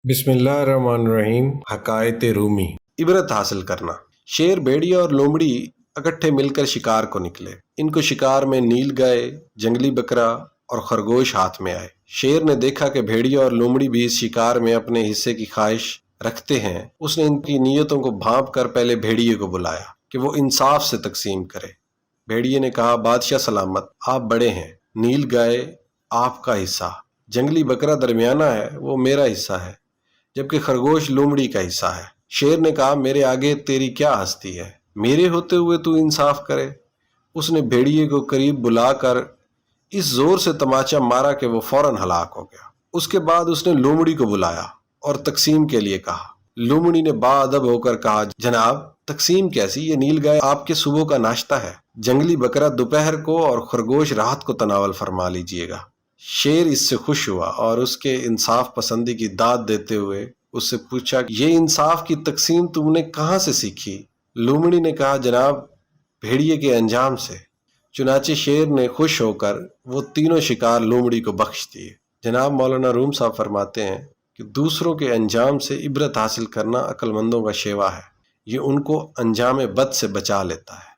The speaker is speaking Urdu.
بسم اللہ الرحمن الرحیم۔ حکایت رومی۔ عبرت حاصل کرنا۔ شیر، بھیڑیا اور لومڑی اکٹھے مل کر شکار کو نکلے۔ ان کو شکار میں نیل گائے، جنگلی بکرا اور خرگوش ہاتھ میں آئے۔ شیر نے دیکھا کہ بھیڑیا اور لومڑی بھی اس شکار میں اپنے حصے کی خواہش رکھتے ہیں۔ اس نے ان کی نیتوں کو بھانپ کر پہلے بھیڑیے کو بلایا کہ وہ انصاف سے تقسیم کرے۔ بھیڑیے نے کہا، بادشاہ سلامت، آپ بڑے ہیں، نیل گائے آپ کا حصہ، جنگلی بکرا درمیانہ ہے، وہ میرا حصہ ہے، جبکہ خرگوش لومڑی کا حصہ ہے۔ شیر نے کہا، میرے آگے تیری کیا ہستی ہے، میرے ہوتے ہوئے تو انصاف کرے۔ اس نے بھیڑیے کو قریب بلا کر اس زور سے تماچا مارا کہ وہ فوراً ہلاک ہو گیا۔ اس کے بعد اس نے لومڑی کو بلایا اور تقسیم کے لیے کہا۔ لومڑی نے باادب ہو کر کہا، جناب تقسیم کیسی، یہ نیل گائے آپ کے صبح کا ناشتہ ہے، جنگلی بکرا دوپہر کو اور خرگوش رات کو تناول فرما لیجیے گا۔ شیر اس سے خوش ہوا اور اس کے انصاف پسندی کی داد دیتے ہوئے اس سے پوچھا، یہ انصاف کی تقسیم تم نے کہاں سے سیکھی؟ لومڑی نے کہا، جناب بھیڑیے کے انجام سے۔ چنانچہ شیر نے خوش ہو کر وہ تینوں شکار لومڑی کو بخش دیے۔ جناب مولانا روم صاحب فرماتے ہیں کہ دوسروں کے انجام سے عبرت حاصل کرنا عقل مندوں کا شیوا ہے، یہ ان کو انجام بد سے بچا لیتا ہے۔